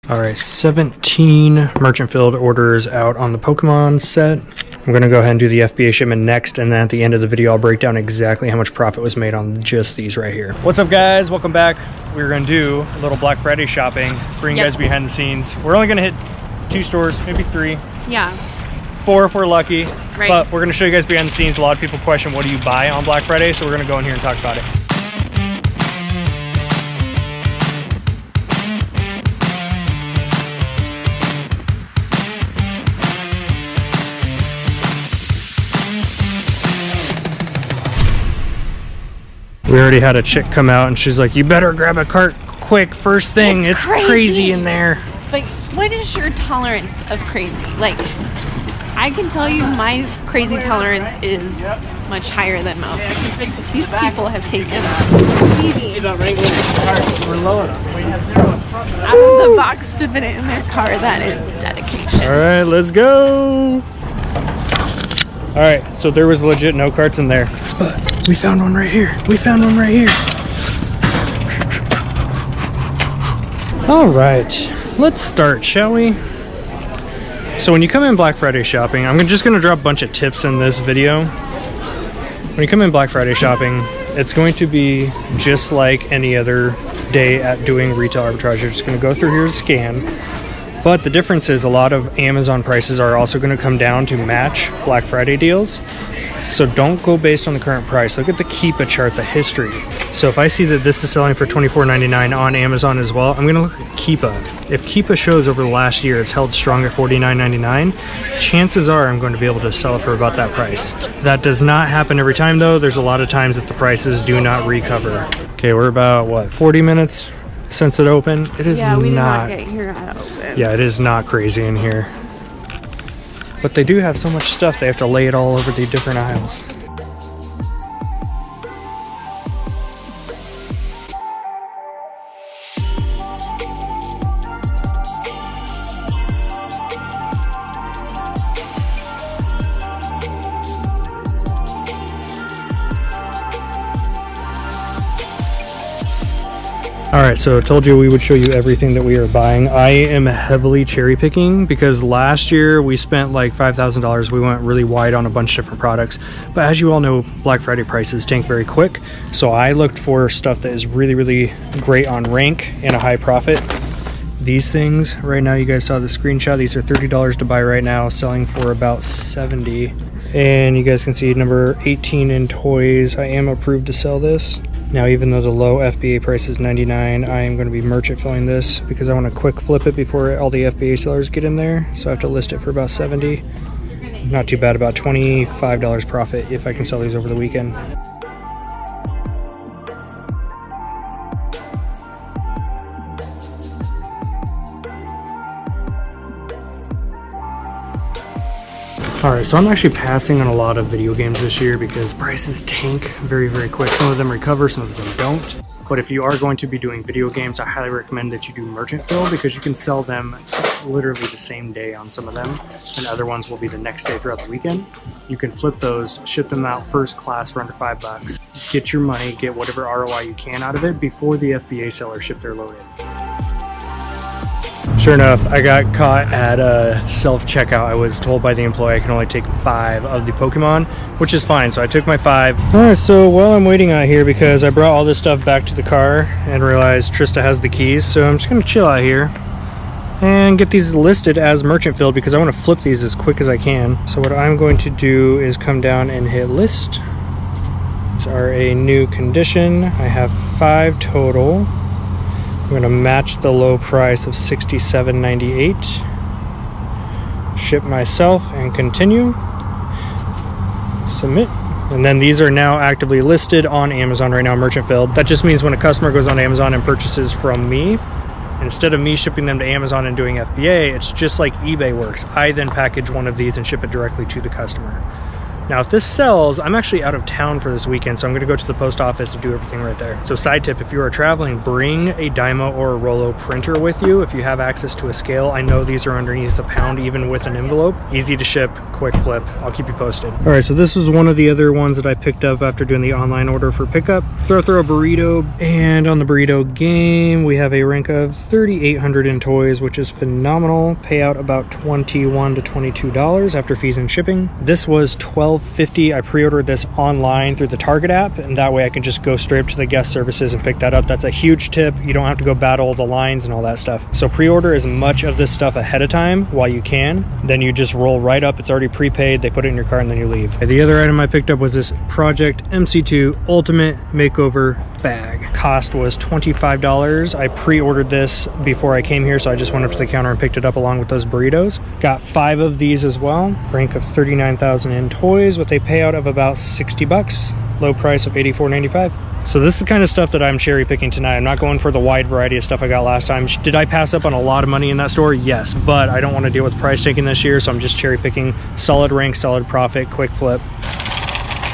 All right, 17 merchant filled orders out on the Pokemon set. I'm gonna go ahead and do the FBA shipment next, and then at the end of the video, I'll break down exactly how much profit was made on just these right here. What's up, guys? Welcome back. We're gonna do a little Black Friday shopping, bring you guys behind the scenes. We're only gonna hit 2 stores, maybe 3. Yeah. 4 if we're lucky. Right. But we're gonna show you guys behind the scenes. A lot of people question, what do you buy on Black Friday? So we're gonna go in here and talk about it. We already had a chick come out and she's like, you better grab a cart quick, first thing. It's crazy in there. Like, what is your tolerance of crazy? Like, I can tell you my crazy tolerance is much higher than most. These people have taken We're low enough. We have 0 in front of out of the box to fit it in their car. That is dedication. All right, let's go. All right, so there was legit no carts in there, but we found one right here. We found one right here. All right, let's start, shall we? So when you come in Black Friday shopping, I'm just gonna drop a bunch of tips in this video. When you come in Black Friday shopping, it's going to be just like any other day at doing retail arbitrage. You're just gonna go through here to scan. But the difference is a lot of Amazon prices are also going to come down to match Black Friday deals. So don't go based on the current price. Look at the Keepa chart, the history. So if I see that this is selling for $24.99 on Amazon as well, I'm going to look at Keepa. If Keepa shows over the last year it's held strong at $49.99, chances are I'm going to be able to sell it for about that price. That does not happen every time though. There's a lot of times that the prices do not recover. Okay, we're about, what, 40 minutes since it opened? It is we did not get here at open. Yeah, it is not crazy in here. But they do have so much stuff, they have to lay it all over the different aisles. Alright, so I told you we would show you everything that we are buying. I am heavily cherry picking because last year we spent like $5,000. We went really wide on a bunch of different products. But as you all know, Black Friday prices tank very quick. So I looked for stuff that is really, really great on rank and a high profit. These things right now, you guys saw the screenshot. These are $30 to buy right now, selling for about $70. And you guys can see number 18 in toys. I am approved to sell this. Now, even though the low FBA price is $99, I am going to be merchant filling this because I want to quick flip it before all the FBA sellers get in there. So I have to list it for about $70. Not too bad, about $25 profit if I can sell these over the weekend. Alright, so I'm actually passing on a lot of video games this year because prices tank very, very quick. Some of them recover, some of them don't. But if you are going to be doing video games, I highly recommend that you do merchant fill because you can sell them literally the same day on some of them, and other ones will be the next day throughout the weekend. You can flip those, ship them out first class for under $5. Get your money, get whatever ROI you can out of it before the FBA sellers ship their load in. Sure enough, I got caught at a self-checkout. I was told by the employee I can only take 5 of the Pokemon, which is fine, so I took my 5. Alright, so while I'm waiting out here, because I brought all this stuff back to the car and realized Trista has the keys, so I'm just going to chill out here and get these listed as merchant filled because I want to flip these as quick as I can. So what I'm going to do is come down and hit list. These are a new condition. I have 5 total. I'm going to match the low price of $67.98. Ship myself and continue. Submit. And then these are now actively listed on Amazon right now, merchant filled. That just means when a customer goes on Amazon and purchases from me, instead of me shipping them to Amazon and doing FBA, it's just like eBay works. I then package one of these and ship it directly to the customer. Now, if this sells, I'm actually out of town for this weekend, so I'm gonna go to the post office and do everything right there. So side tip, if you are traveling, bring a Dymo or a Rollo printer with you if you have access to a scale. I know these are underneath a pound, even with an envelope. Easy to ship, quick flip. I'll keep you posted. All right, so this was one of the other ones that I picked up after doing the online order for pickup. Throw a burrito, and on the burrito game, we have a rank of 3,800 in toys, which is phenomenal. Payout about $21 to $22 after fees and shipping. This was $12.50. I pre-ordered this online through the Target app, and that way I can just go straight up to the guest services and pick that up. That's a huge tip. You don't have to go battle the lines and all that stuff. So pre-order as much of this stuff ahead of time while you can. Then you just roll right up. It's already prepaid. They put it in your car and then you leave. The other item I picked up was this Project MC2 Ultimate Makeover bag. Cost was $25. I pre-ordered this before I came here, so I just went up to the counter and picked it up along with those burritos. Got 5 of these as well. Rank of 39,000 in toys with a payout of about 60 bucks. Low price of $84.95. So this is the kind of stuff that I'm cherry picking tonight. I'm not going for the wide variety of stuff I got last time. Did I pass up on a lot of money in that store? Yes, but I don't want to deal with price taking this year, so I'm just cherry picking solid rank, solid profit, quick flip.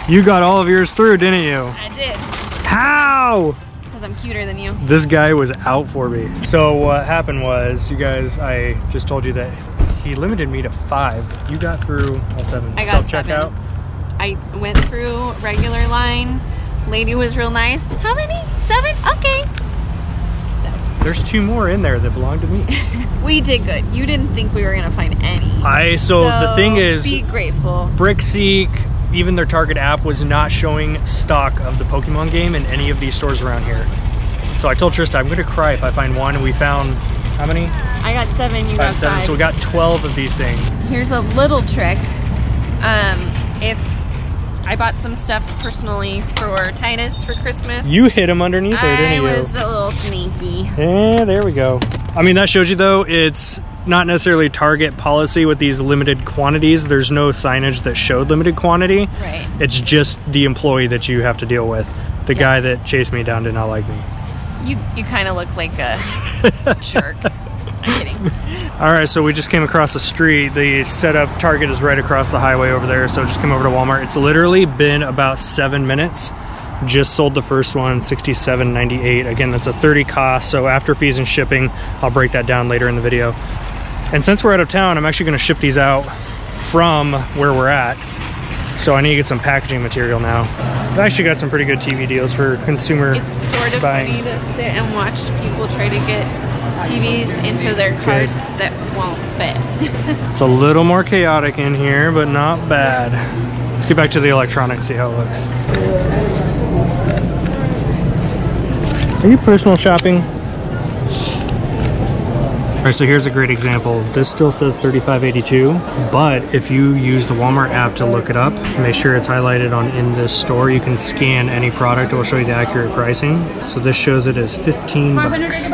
You got all of yours through, didn't you? I did. How? Because I'm cuter than you. This guy was out for me. So what happened was, you guys, I just told you that he limited me to 5. You got through all 7. I got Self-checkout. 7. I went through regular line. Lady was real nice. How many? 7? Okay. There's 2 more in there that belong to me. We did good. You didn't think we were gonna find any. So the thing is, be grateful. Brickseek, even their Target app was not showing stock of the Pokemon game in any of these stores around here. So I told Trista, I'm gonna cry if I find one, and we found, how many? I got 7, you got 5. So we got 12 of these things. Here's a little trick. If I bought some stuff personally for Titus for Christmas. You hid him underneath there, didn't you? I was a little sneaky. Yeah, there we go. I mean, that shows you though, it's not necessarily Target policy with these limited quantities. There's no signage that showed limited quantity. Right. It's just the employee that you have to deal with. The guy that chased me down did not like me. You kind of look like a jerk. I'm kidding. All right, so we just came across the street. The setup Target is right across the highway over there, so just came over to Walmart. It's literally been about 7 minutes. Just sold the first one, $67.98. Again, that's a 30 cost, so after fees and shipping, I'll break that down later in the video. And since we're out of town, I'm actually gonna ship these out from where we're at. So I need to get some packaging material now. I've actually got some pretty good TV deals for consumer buying. It's sort of funny to sit and watch people try to get TVs into their cars that won't fit. It's a little more chaotic in here, but not bad. Let's get back to the electronics, see how it looks. Are you personal shopping? All right, so here's a great example. This still says $35.82, but if you use the Walmart app to look it up, make sure it's highlighted on in this store. You can scan any product, it will show you the accurate pricing. So this shows it as 15 bucks.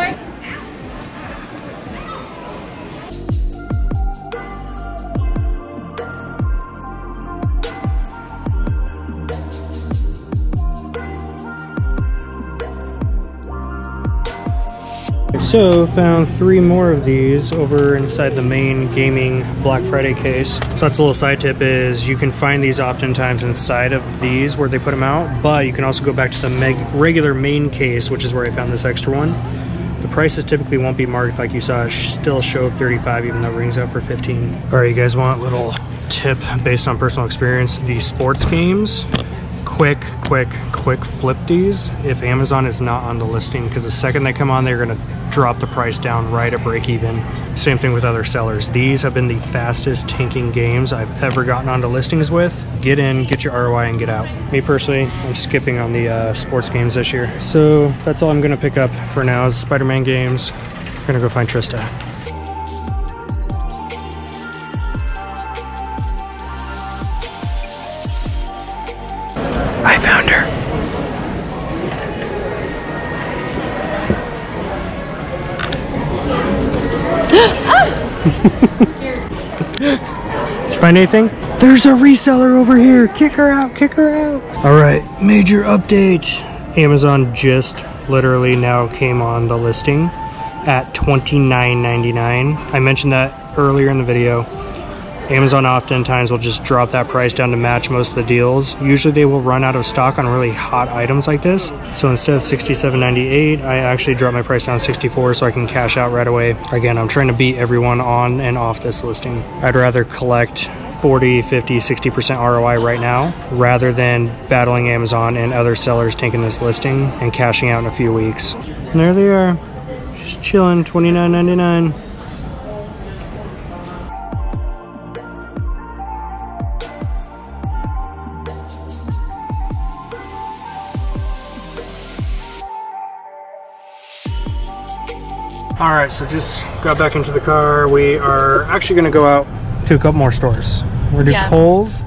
So found 3 more of these over inside the main gaming Black Friday case. So that's a little side tip, is you can find these oftentimes inside of these where they put them out, but you can also go back to the regular main case, which is where I found this extra one. The prices typically won't be marked like you saw. It still show 35 even though it rings out for 15. All right, you guys want a little tip based on personal experience? These sports games, quick flip these if Amazon is not on the listing, because the second they come on, they're gonna drop the price down right at break even. Same thing with other sellers. These have been the fastest tanking games I've ever gotten onto listings with. Get in, get your ROI, and get out. Me personally, I'm skipping on the sports games this year. So that's all I'm gonna pick up for now is Spider-Man games. I'm gonna go find Trista. I found her. Did you find anything? There's a reseller over here. Kick her out, kick her out. All right, major update. Amazon just literally now came on the listing at $29.99. I mentioned that earlier in the video. Amazon oftentimes will just drop that price down to match most of the deals. Usually they will run out of stock on really hot items like this. So instead of $67.98, I actually dropped my price down to $64 so I can cash out right away. Again, I'm trying to beat everyone on and off this listing. I'd rather collect 40, 50, 60% ROI right now rather than battling Amazon and other sellers taking this listing and cashing out in a few weeks. And there they are, just chilling, $29.99. All right, so just got back into the car. We are actually gonna go out to a couple more stores. We're gonna do Kohl's,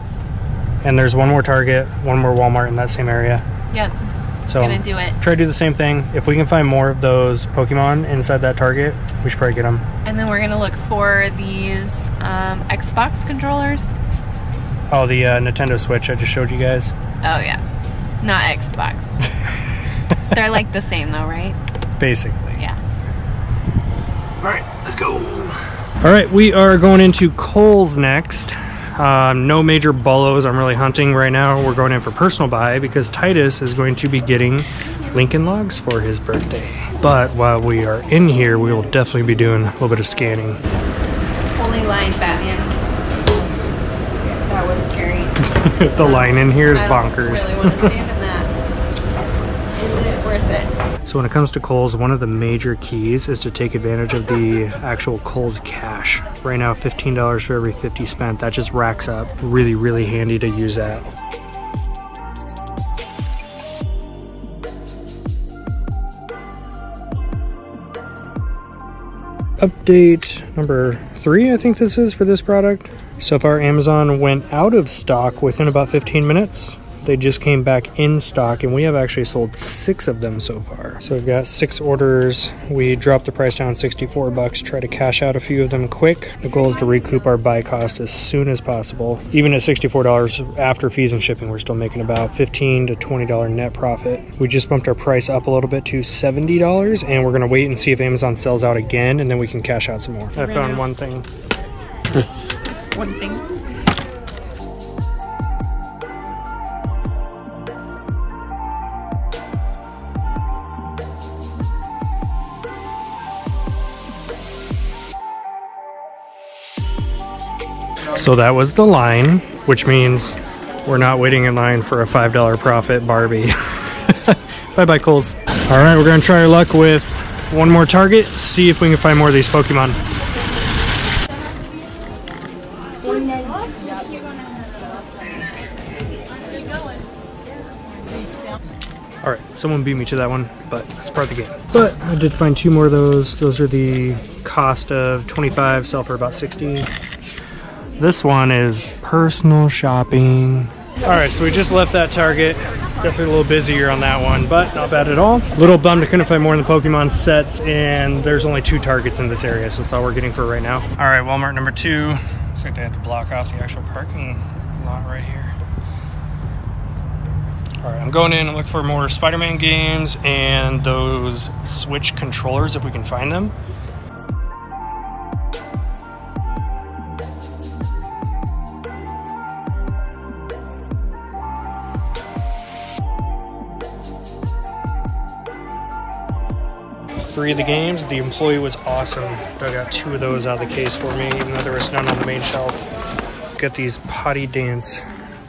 and there's one more Target, one more Walmart in that same area. Yep, so gonna do it. Try to do the same thing. If we can find more of those Pokemon inside that Target, we should probably get them. And then we're gonna look for these Xbox controllers. Oh, the Nintendo Switch I just showed you guys. Oh yeah, not Xbox. They're like the same though, right? Basically. Yeah. All right, let's go. All right, we are going into Kohl's next. No major bolos I'm really hunting right now. We're going in for personal buy because Titus is going to be getting Lincoln Logs for his birthday. But while we are in here, we will definitely be doing a little bit of scanning. Holy line, Batman. That was scary. The line in here is bonkers. I don't really want to stand in that. Is it worth it? So when it comes to Kohl's, one of the major keys is to take advantage of the actual Kohl's cash. Right now, $15 for every 50 spent. That just racks up. Really, really handy to use that. Update number 3, I think this is for this product. So far, Amazon went out of stock within about 15 minutes. They just came back in stock, and we have actually sold 6 of them so far. So we've got 6 orders. We dropped the price down $64, try to cash out a few of them quick. The goal is to recoup our buy cost as soon as possible. Even at $64 after fees and shipping, we're still making about $15 to $20 net profit. We just bumped our price up a little bit to $70, and we're gonna wait and see if Amazon sells out again, and then we can cash out some more. I found one thing. One thing. So that was the line, which means we're not waiting in line for a $5 profit Barbie. Bye-bye, Kohl's. All right, we're gonna try our luck with one more Target, see if we can find more of these Pokemon. All right, someone beat me to that one, but that's part of the game. But I did find 2 more of those. Those are the cost of 25, sell for about 60. This one is personal shopping. All right, so we just left that Target. Definitely a little busier on that one, but not bad at all. Little bummed I couldn't find more in the Pokemon sets, and there's only 2 Targets in this area, so that's all we're getting for right now. All right, Walmart number 2. Looks like they had to block off the actual parking lot right here. All right, I'm going in and look for more Spider-Man games and those Switch controllers if we can find them. Three of the games. The employee was awesome. I got 2 of those out of the case for me, even though there was none on the main shelf. Got these potty dance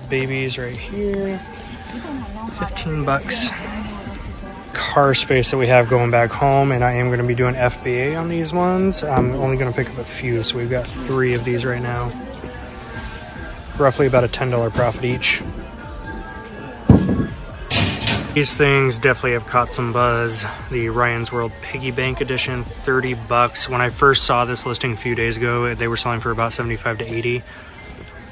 babies right here. $15. Car space that we have going back home, and I am going to be doing FBA on these ones. I'm only going to pick up a few, so we've got 3 of these right now. Roughly about a $10 profit each. These things definitely have caught some buzz. The Ryan's World Piggy Bank Edition, $30. When I first saw this listing a few days ago, they were selling for about $75 to $80.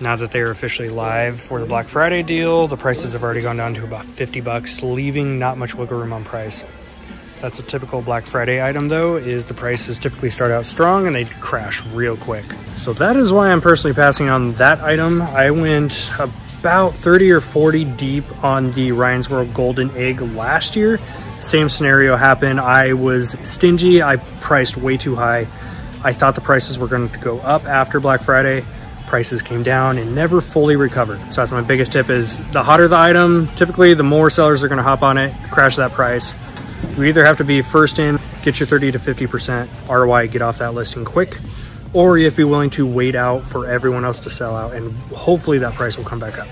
Now that they are officially live for the Black Friday deal, the prices have already gone down to about $50, leaving not much wiggle room on price. That's a typical Black Friday item though, is the prices typically start out strong and they crash real quick. So that is why I'm personally passing on that item. I went about 30 or 40 deep on the Ryan's World Golden Egg last year. Same scenario happened. I was stingy. I priced way too high. I thought the prices were going to go up after Black Friday. prices came down and never fully recovered. So that's my biggest tip, is the hotter the item, typically the more sellers are gonna hop on it, crash that price. You either have to be first in, get your 30 to 50% ROI, get off that listing quick, or you have to be willing to wait out for everyone else to sell out, and hopefully that price will come back up.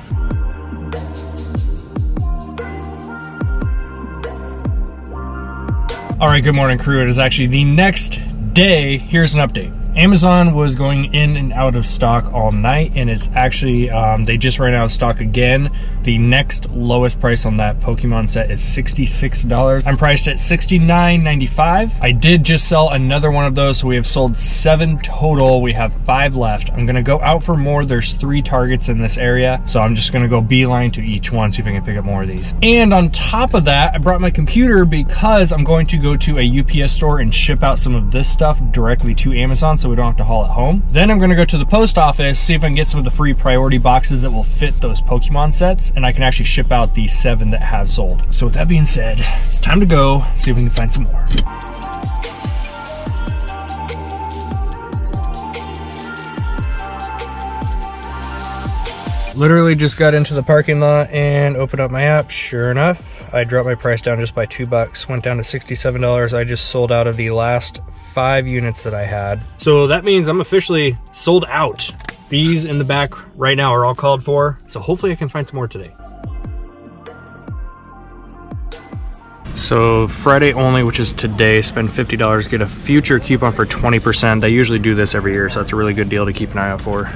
All right, good morning, crew. It is actually the next day. Here's an update. Amazon was going in and out of stock all night, and it's actually, they just ran out of stock again. The next lowest price on that Pokemon set is $66. I'm priced at $69.95. I did just sell another one of those, so we have sold 7 total. We have 5 left. I'm gonna go out for more. There's 3 targets in this area, so I'm just gonna go beeline to each one, see if I can pick up more of these. And on top of that, I brought my computer because I'm going to go to a UPS store and ship out some of this stuff directly to Amazon, so we don't have to haul it home. Then I'm gonna go to the post office, see if I can get some of the free priority boxes that will fit those Pokemon sets, and I can actually ship out the 7 that have sold. So with that being said, it's time to go see if we can find some more. Literally just got into the parking lot and opened up my app. Sure enough, I dropped my price down just by $2, went down to $67. I just sold out of the last 5 units that I had. So that means I'm officially sold out. These in the back right now are all called for, so hopefully I can find some more today. So Friday only, which is today, spend $50, get a future coupon for 20%. They usually do this every year, so that's a really good deal to keep an eye out for.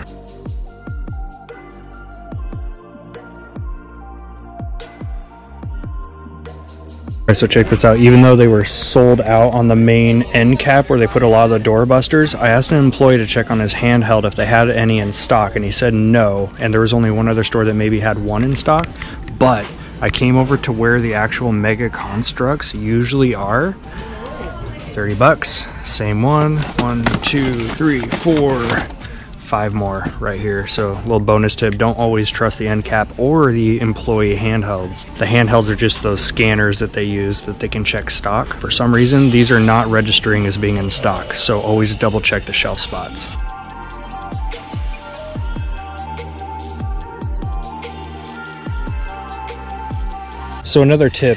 So check this out. Even though they were sold out on the main end cap where they put a lot of the door busters, I asked an employee to check on his handheld if they had any in stock, and he said no, and there was only one other store that maybe had one in stock. But I came over to where the actual mega constructs usually are. $30, same one. 1, 2, 3, 4, 5 more right here. So a little bonus tip, don't always trust the end cap or the employee handhelds. The handhelds are just those scanners that they use that they can check stock. For some reason, these are not registering as being in stock, so always double check the shelf spots. So another tip,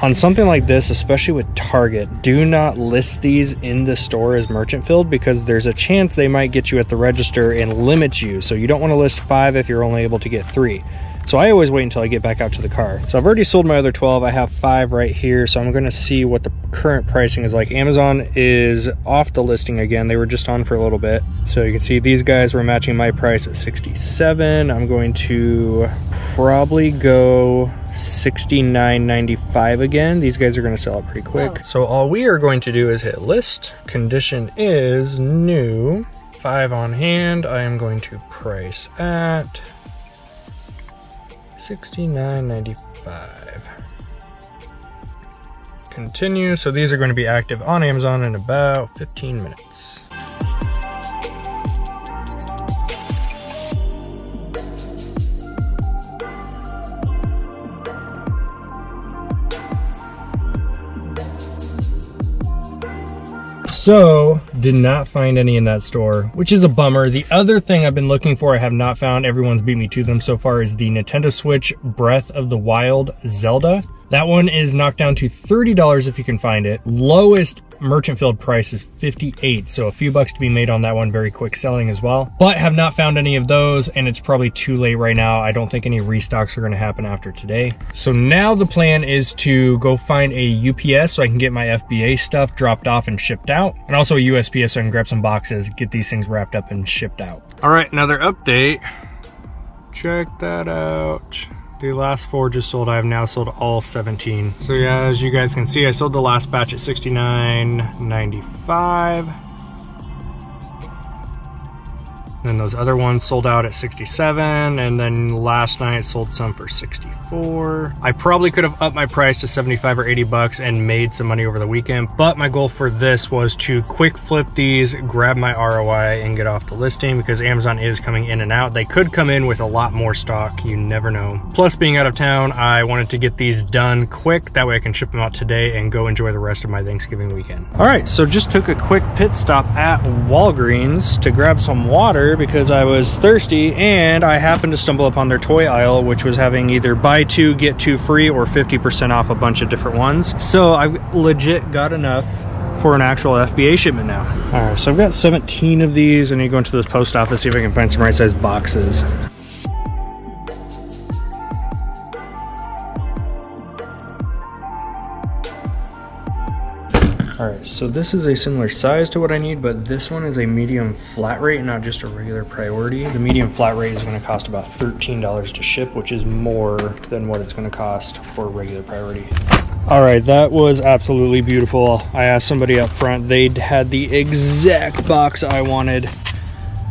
on something like this, especially with Target, do not list these in the store as merchant filled, because there's a chance they might get you at the register and limit you. So you don't want to list 5 if you're only able to get 3. So I always wait until I get back out to the car. So I've already sold my other 12. I have 5 right here. So I'm going to see what the current pricing is like. Amazon is off the listing again. They were just on for a little bit. So you can see these guys were matching my price at $67. I'm going to probably go $69.95 again. These guys are going to sell it pretty quick. So all we are going to do is hit list. Condition is new. 5 on hand. I am going to price at $69.95. Continue. So these are going to be active on Amazon in about 15 minutes. So, did not find any in that store, which is a bummer. The other thing I've been looking for, I have not found, everyone's beat me to them so far, is the Nintendo Switch Breath of the Wild Zelda. That one is knocked down to $30 if you can find it. Lowest merchant filled price is $58, so a few bucks to be made on that one. Very quick selling as well, but have not found any of those, and it's probably too late right now. I don't think any restocks are going to happen after today. So now the plan is to go find a UPS so I can get my FBA stuff dropped off and shipped out, and also a USPS so I can grab some boxes, get these things wrapped up and shipped out. All right, another update. Check that out. The last 4 just sold. I have now sold all 17. So yeah, as you guys can see, I sold the last batch at $69.95. Then those other ones sold out at 67, and then last night sold some for 64. I probably could have upped my price to 75 or 80 bucks and made some money over the weekend, but my goal for this was to quick flip these, grab my ROI, and get off the listing, because Amazon is coming in and out. They could come in with a lot more stock, you never know. Plus, being out of town, I wanted to get these done quick, that way I can ship them out today and go enjoy the rest of my Thanksgiving weekend. All right, so just took a quick pit stop at Walgreens to grab some water, here because I was thirsty and I happened to stumble upon their toy aisle, which was having either buy two, get two free or 50% off a bunch of different ones. So I've legit got enough for an actual FBA shipment now. All right, so I've got 17 of these. I need to go into this post office, see if I can find some right size boxes. All right, so this is a similar size to what I need, but this one is a medium flat rate, not just a regular priority. The medium flat rate is gonna cost about $13 to ship, which is more than what it's gonna cost for regular priority. All right, that was absolutely beautiful. I asked somebody up front, they had the exact box I wanted.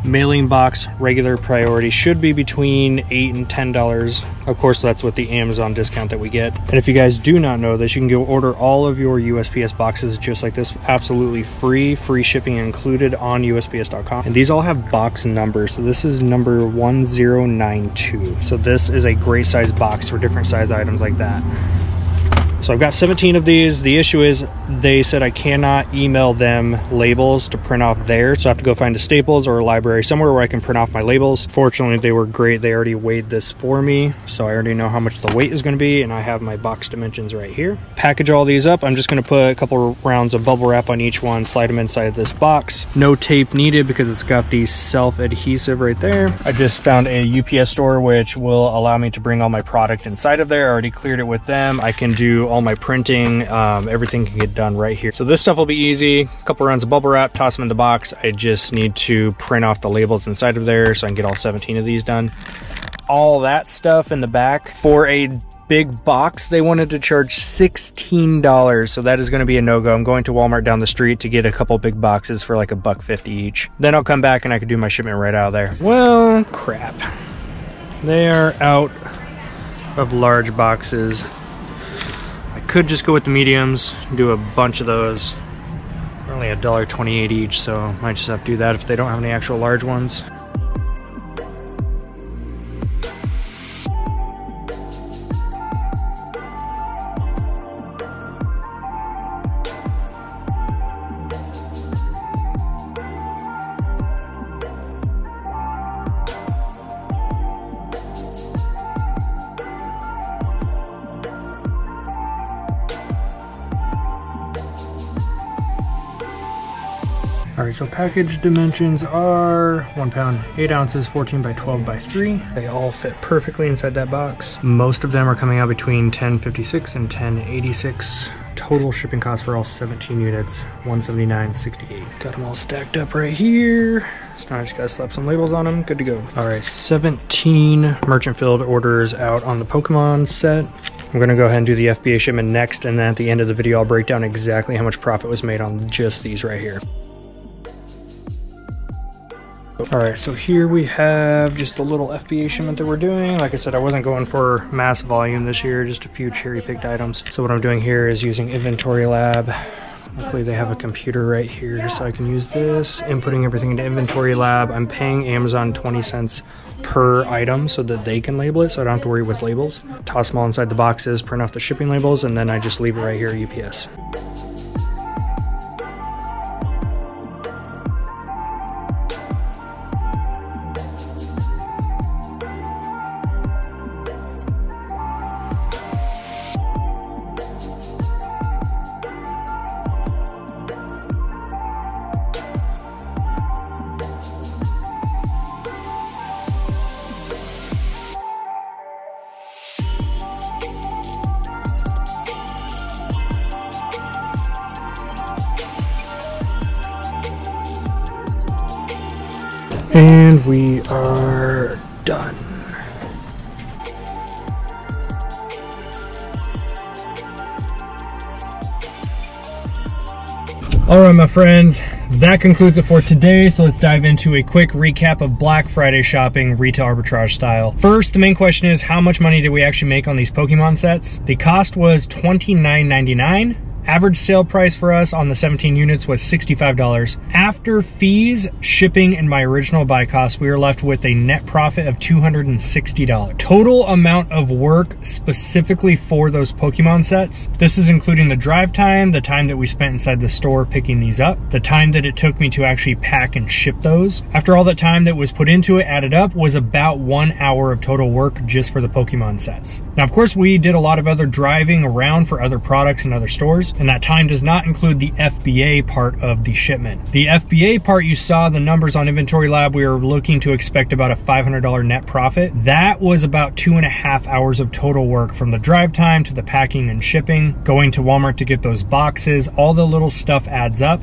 Mailing box, regular priority, should be between $8 and $10. Of course, that's with the Amazon discount that we get. And if you guys do not know this, you can go order all of your USPS boxes just like this, absolutely free shipping included on USPS.com. And these all have box numbers. So this is number 1092. So this is a great size box for different size items like that. So I've got 17 of these. The issue is they said I cannot email them labels to print off there. So I have to go find a Staples or a library somewhere where I can print off my labels. Fortunately, they were great. They already weighed this for me. So I already know how much the weight is going to be. And I have my box dimensions right here. Package all these up. I'm just going to put a couple rounds of bubble wrap on each one, slide them inside this box. No tape needed because it's got the self-adhesive right there. I just found a UPS store which will allow me to bring all my product inside of there. I already cleared it with them. I can do all my printing, everything can get done right here. So this stuff will be easy. A couple rounds of bubble wrap, toss them in the box. I just need to print off the labels inside of there so I can get all 17 of these done. All that stuff in the back for a big box, they wanted to charge $16. So that is going to be a no-go. I'm going to Walmart down the street to get a couple big boxes for like $1.50 each. Then I'll come back and I can do my shipment right out of there. Well, crap. They are out of large boxes. Could just go with the mediums, do a bunch of those. They're only $1.28 each, so I might just have to do that if they don't have any actual large ones. All right, so package dimensions are 1 pound, 8 ounces, 14 by 12 by 3. They all fit perfectly inside that box. Most of them are coming out between $10.56 and $10.86. Total shipping cost for all 17 units, $179.68. Got them all stacked up right here. So now I just gotta slap some labels on them, good to go. All right, 17 merchant filled orders out on the Pokemon set. I'm gonna go ahead and do the FBA shipment next, and then at the end of the video, I'll break down exactly how much profit was made on just these right here. All right, so here we have just a little FBA shipment that we're doing. Like I said, I wasn't going for mass volume this year, just a few cherry-picked items. So what I'm doing here is using Inventory Lab. Luckily, they have a computer right here, so I can use this, inputting everything into Inventory Lab. I'm paying Amazon 20 cents per item so that they can label it, so I don't have to worry with labels. Toss them all inside the boxes, print off the shipping labels, and then I just leave it right here at UPS. And we are done. All right, my friends, that concludes it for today. So let's dive into a quick recap of Black Friday shopping, retail arbitrage style. First, the main question is how much money did we actually make on these Pokemon sets? The cost was $29.99. Average sale price for us on the 17 units was $65. After fees, shipping, and my original buy cost, we were left with a net profit of $260. Total amount of work specifically for those Pokemon sets. This is including the drive time, the time that we spent inside the store picking these up, the time that it took me to actually pack and ship those. After all the time that was put into it, added up, was about 1 hour of total work just for the Pokemon sets. Now, of course, we did a lot of other driving around for other products in other stores, and that time does not include the FBA part of the shipment. The FBA part, you saw the numbers on Inventory Lab. We were looking to expect about a $500 net profit. That was about 2.5 hours of total work, from the drive time to the packing and shipping, going to Walmart to get those boxes. All the little stuff adds up.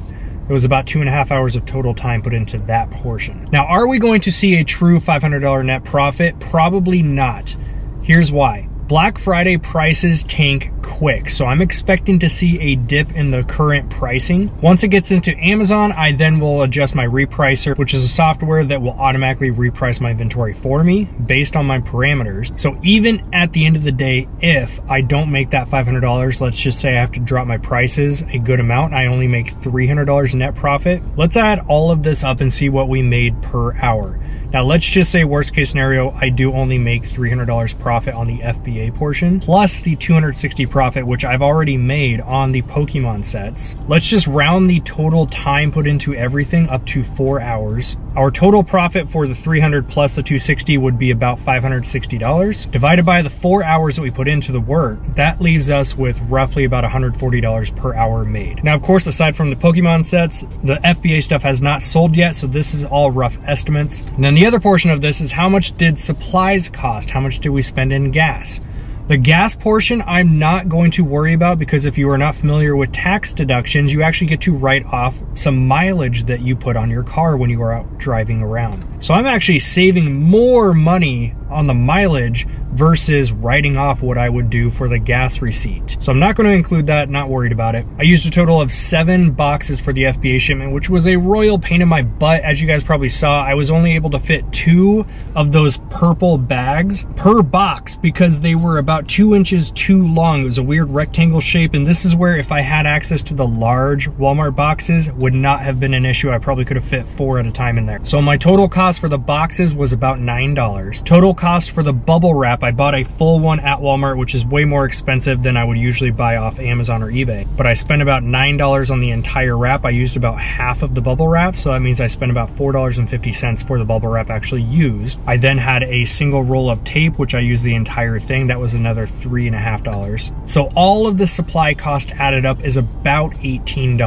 It was about 2.5 hours of total time put into that portion. Now, are we going to see a true $500 net profit? Probably not. Here's why. Black Friday prices tank quick, so I'm expecting to see a dip in the current pricing. Once it gets into Amazon, I then will adjust my repricer, which is a software that will automatically reprice my inventory for me based on my parameters. So even at the end of the day, if I don't make that $500, let's just say I have to drop my prices a good amount, I only make $300 net profit. Let's add all of this up and see what we made per hour. Now, let's just say worst case scenario, I do only make $300 profit on the FBA portion, plus the $260 profit, which I've already made on the Pokemon sets. Let's just round the total time put into everything up to 4 hours. Our total profit for the 300 plus the 260 would be about $560. Divided by the 4 hours that we put into the work, that leaves us with roughly about $140 per hour made. Now, of course, aside from the Pokemon sets, the FBA stuff has not sold yet, so this is all rough estimates. And then the other portion of this is how much did supplies cost? How much did we spend in gas? The gas portion I'm not going to worry about, because if you are not familiar with tax deductions, you actually get to write off some mileage that you put on your car when you are out driving around. So I'm actually saving more money on the mileage versus writing off what I would do for the gas receipt. So I'm not going to include that, not worried about it. I used a total of 7 boxes for the FBA shipment, which was a royal pain in my butt. As you guys probably saw, I was only able to fit 2 of those purple bags per box because they were about 2 inches too long. It was a weird rectangle shape, and this is where if I had access to the large Walmart boxes, would not have been an issue. I probably could have fit 4 at a time in there. So my total cost for the boxes was about $9. Total cost for the bubble wrap, I bought a full one at Walmart, which is way more expensive than I would usually buy off Amazon or eBay. But I spent about $9 on the entire wrap. I used about half of the bubble wrap, so that means I spent about $4.50 for the bubble wrap actually used. I then had a single roll of tape, which I used the entire thing. That was another $3.50. So all of the supply cost added up is about $18.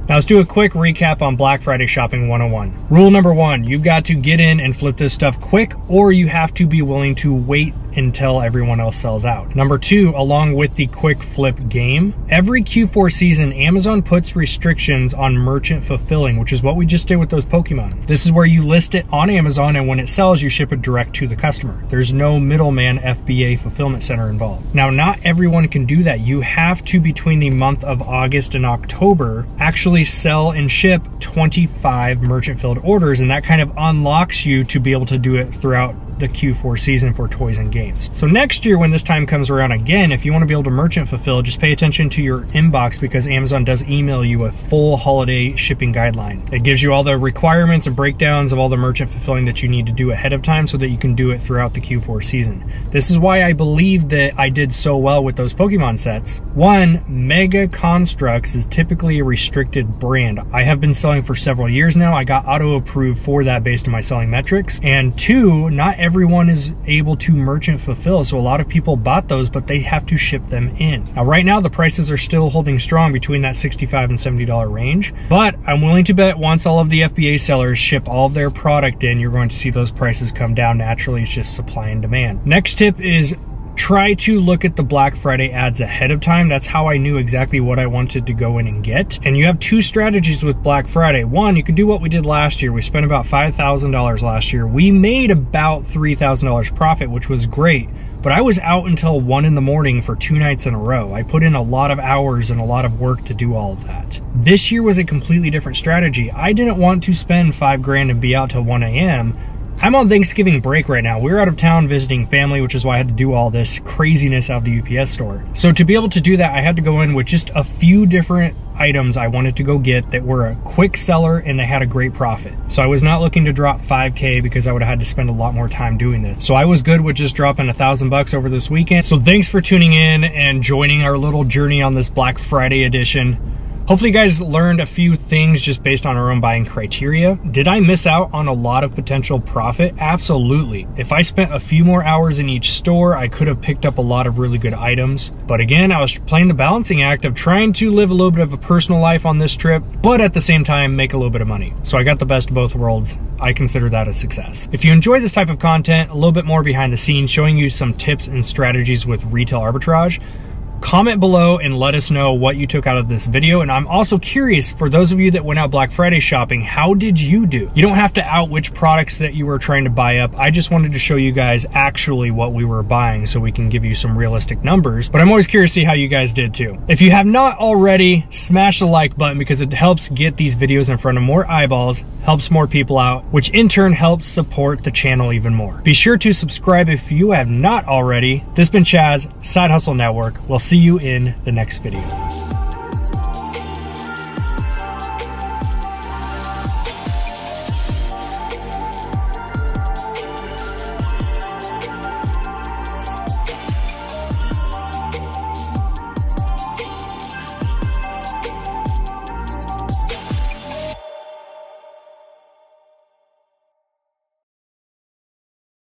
Now let's do a quick recap on Black Friday Shopping 101. Rule number 1, you've got to get in and flip this stuff quick, or you have to be willing to wait until everyone else sells out. Number 2, along with the quick flip game, every Q4 season, Amazon puts restrictions on merchant fulfilling, which is what we just did with those Pokemon. This is where you list it on Amazon, and when it sells, you ship it direct to the customer. There's no middleman FBA fulfillment center involved. Now, not everyone can do that. You have to, between the month of August and October, actually sell and ship 25 merchant filled orders, and that kind of unlocks you to be able to do it throughout the Q4 season for toys and games. So next year, when this time comes around again, if you want to be able to merchant fulfill, just pay attention to your inbox, because Amazon does email you a full holiday shipping guideline. It gives you all the requirements and breakdowns of all the merchant fulfilling that you need to do ahead of time so that you can do it throughout the Q4 season. This is why I believe that I did so well with those Pokemon sets. 1, Mega Constructs is typically a restricted brand. I have been selling for several years now. I got auto approved for that based on my selling metrics. And 2, not everyone is able to merchant fulfill, so a lot of people bought those, but they have to ship them in. Now, right now, the prices are still holding strong between that $65 and $70 range, but I'm willing to bet once all of the FBA sellers ship all of their product in, you're going to see those prices come down naturally. It's just supply and demand. Next tip is try to look at the Black Friday ads ahead of time. That's how I knew exactly what I wanted to go in and get. And you have 2 strategies with Black Friday. 1, you could do what we did last year. We spent about $5,000 last year. We made about $3,000 profit, which was great. But I was out until 1 in the morning for 2 nights in a row. I put in a lot of hours and a lot of work to do all of that. This year was a completely different strategy. I didn't want to spend $5 grand and be out till 1 a.m. I'm on Thanksgiving break right now. We're out of town visiting family, which is why I had to do all this craziness out of the UPS store. So to be able to do that, I had to go in with just a few different items I wanted to go get that were a quick seller and they had a great profit. So I was not looking to drop 5K because I would have had to spend a lot more time doing this. So I was good with just dropping $1,000 over this weekend. So thanks for tuning in and joining our little journey on this Black Friday edition. Hopefully you guys learned a few things just based on our own buying criteria. Did I miss out on a lot of potential profit? Absolutely. If I spent a few more hours in each store, I could have picked up a lot of really good items. But again, I was playing the balancing act of trying to live a little bit of a personal life on this trip, but at the same time, make a little bit of money. So I got the best of both worlds. I consider that a success. If you enjoy this type of content, a little bit more behind the scenes, showing you some tips and strategies with retail arbitrage, comment below and let us know what you took out of this video. And I'm also curious, for those of you that went out Black Friday shopping, how did you do? You don't have to out which products that you were trying to buy up. I just wanted to show you guys actually what we were buying so we can give you some realistic numbers. But I'm always curious to see how you guys did too. If you have not already, smash the like button because it helps get these videos in front of more eyeballs, helps more people out, which in turn helps support the channel even more. Be sure to subscribe if you have not already. This has been Chaz, Side Hustle Network. We'll see you in the next video.